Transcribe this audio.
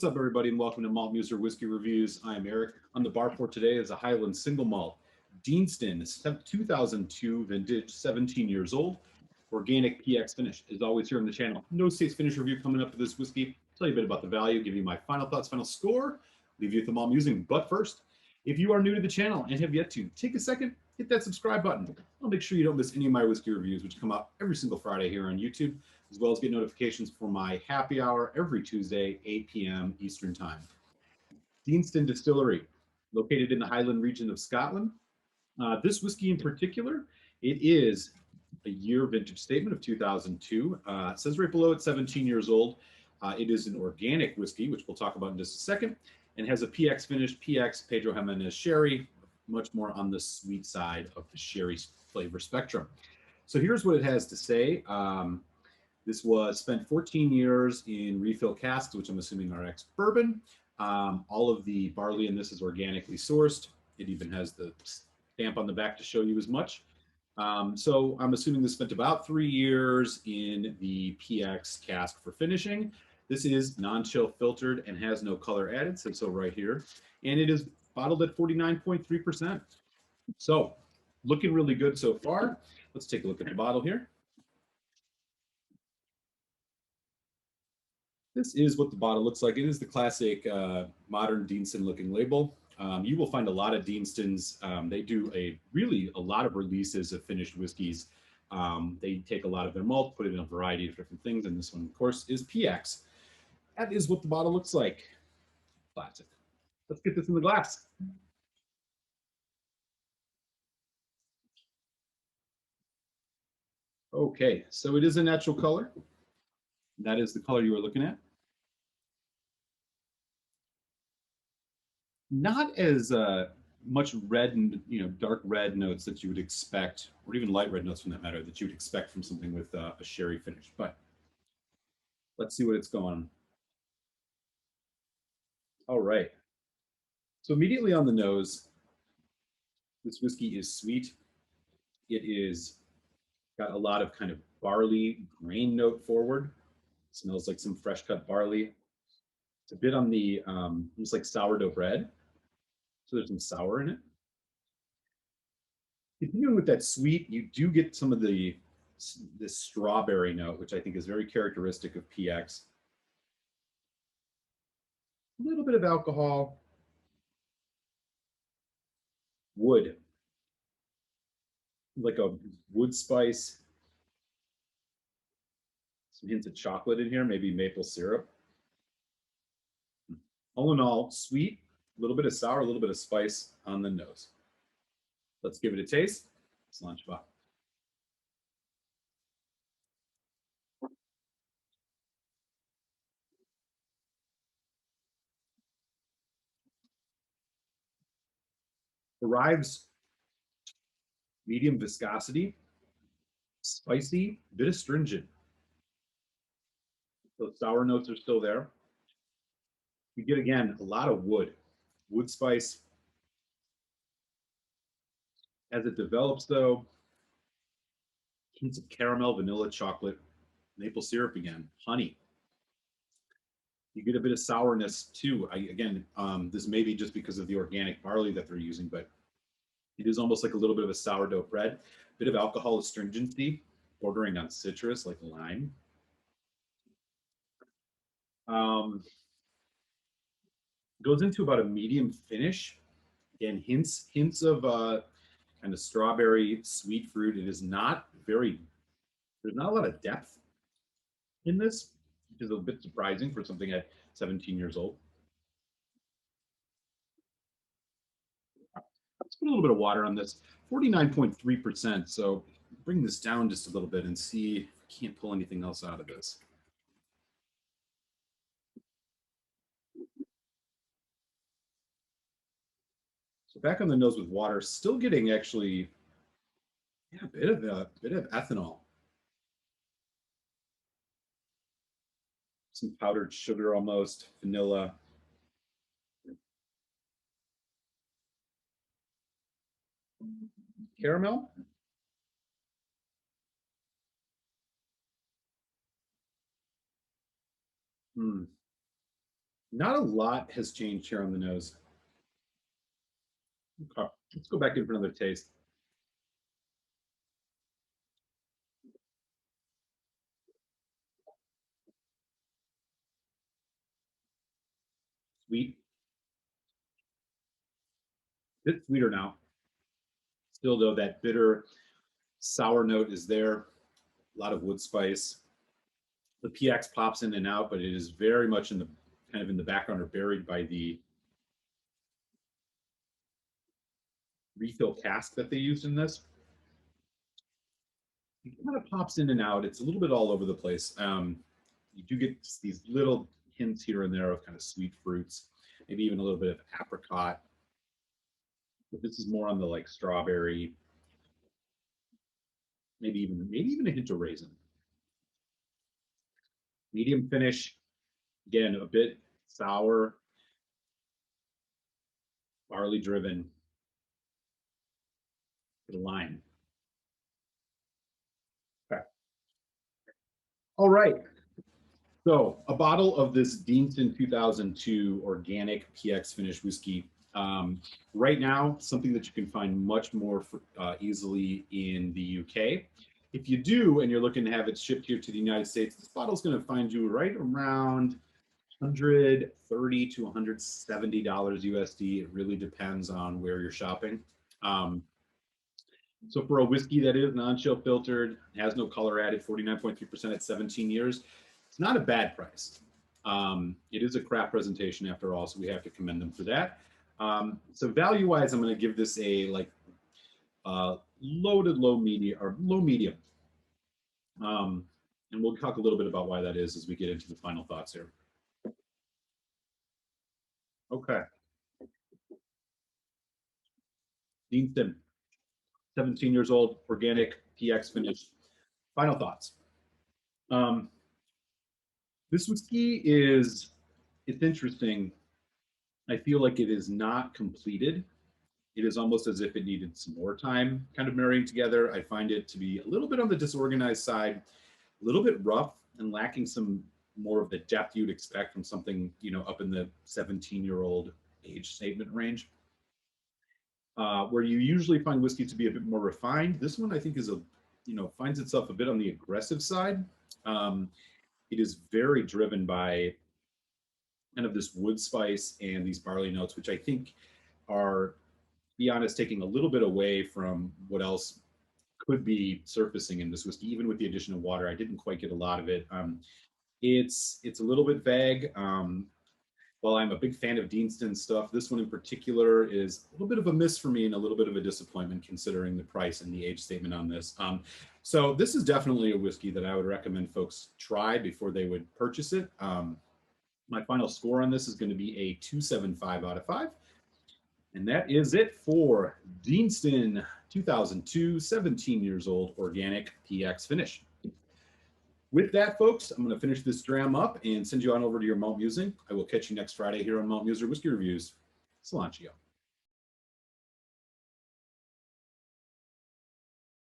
What's up, everybody, and welcome to Malt Muser Whiskey Reviews. I am Eric. On the bar for today is a Highland Single Malt, Deanston, 2002 vintage, 17 years old, organic PX finish. As always here on the channel, no states finish review coming up for this whiskey. Tell you a bit about the value, give you my final thoughts, final score, leave you with the malt musing. But first, if you are new to the channel and have yet to, take a second, hit that subscribe button. I'll make sure you don't miss any of my whiskey reviews, which come out every single Friday here on YouTube, as well as get notifications for my happy hour every Tuesday, 8 p.m. Eastern Time. Deanston Distillery, located in the Highland region of Scotland. This whiskey in particular, it is a year vintage statement of 2002. It says right below it's 17 years old. It is an organic whiskey, which we'll talk about in just a second, and has a PX finish, PX Pedro Jimenez sherry, much more on the sweet side of the sherry flavor spectrum. So here's what it has to say. This was spent 14 years in refill casks, which I'm assuming are ex-bourbon. All of the barley in this is organically sourced. It even has the stamp on the back to show you as much. So I'm assuming this spent about 3 years in the PX cask for finishing. This is non-chill filtered and has no color added, says so right here. And it is bottled at 49.3%. So looking really good so far. Let's take a look at the bottle here. This is what the bottle looks like. It is the classic modern Deanston looking label. You will find a lot of Deanstons. They do a lot of releases of finished whiskeys. They take a lot of their malt, put it in a variety of different things, and this one, of course, is PX. That is what the bottle looks like. Classic. Let's get this in the glass. Okay, so it is a natural color. That is the color you are looking at. Not as much red and dark red notes that you would expect, or even light red notes from that matter, that you would expect from something with a sherry finish. But let's see what it's going. All right. So immediately on the nose, this whiskey is sweet. It is got a lot of kind of barley grain note forward. It smells like some fresh cut barley. It's a bit on the almost like sourdough bread. So there's some sour in it. Continuing with that sweet, you do get some of this strawberry note, which I think is very characteristic of PX. A little bit of alcohol. Wood. Like a wood spice. Some hints of chocolate in here, maybe maple syrup. All in all, sweet, a little bit of sour, a little bit of spice on the nose. Let's give it a taste. Let's launch it off. Arrives medium viscosity, spicy, bit astringent. Those sour notes are still there. You get, again, a lot of wood spice. As it develops, though, hints of caramel, vanilla, chocolate, maple syrup again, honey. You get a bit of sourness too. This may be just because of the organic barley that they're using, but it is almost like a little bit of a sourdough bread. Bit of alcohol astringency, bordering on citrus like lime. Goes into about a medium finish. Again, hints of kind of strawberry, sweet fruit. It is not there's not a lot of depth in this, which is a bit surprising for something at 17 years old. Let's put a little bit of water on this, 49.3%. So bring this down just a little bit and see if we can't pull anything else out of this. So back on the nose with water, still getting actually a bit of ethanol. Some powdered sugar almost, vanilla. Caramel. Not a lot has changed here on the nose. Okay, let's go back in for another taste. Sweet, bit sweeter now. Still though, that bitter sour note is there. A lot of wood spice. The PX pops in and out, but it is very much in the kind of in the background or buried by the refill cask that they used in this. It kind of pops in and out. It's a little bit all over the place. You do get these little hints here and there of kind of sweet fruits, maybe even a little bit of apricot. But this is more on the like strawberry, maybe even a hint of raisin. Medium finish, again a bit sour, barley driven, lime. Okay. All right. So a bottle of this Deanston 2002 organic PX finished whiskey. Right now, something that you can find much more easily in the UK. If you do, and you're looking to have it shipped here to the United States, this bottle is going to find you right around $130 to $170 USD. It really depends on where you're shopping. So for a whiskey that is non-chill filtered, has no color added, 49.3% at 17 years, it's not a bad price. It is a craft presentation after all, so we have to commend them for that. So value-wise, I'm going to give this a like loaded low medium or low medium. And we'll talk a little bit about why that is as we get into the final thoughts here. Okay. Deanston, 17 years old, organic, PX finished. Final thoughts. This whiskey it's interesting. I feel like it is not completed. It is almost as if it needed some more time kind of marrying together. I find it to be a little bit on the disorganized side, a little bit rough and lacking some more of the depth you'd expect from something, up in the 17-year-old age statement range. Where you usually find whiskey to be a bit more refined, this one I think finds itself a bit on the aggressive side. It is very driven by kind of this wood spice and these barley notes, which I think are, to be honest, taking a little bit away from what else could be surfacing in this whiskey. Even with the addition of water, I didn't quite get a lot of it. It's a little bit vague. While I'm a big fan of Deanston stuff, this one in particular is a little bit of a miss for me and a little bit of a disappointment considering the price and the age statement on this. So this is definitely a whiskey that I would recommend folks try before they would purchase it. My final score on this is going to be a 2.75 out of 5. And that is it for Deanston 2002, 17 years old, organic PX finish. With that, folks, I'm going to finish this dram up and send you on over to your malt musing. I will catch you next Friday here on Malt Muser Whiskey Reviews. Cilantro.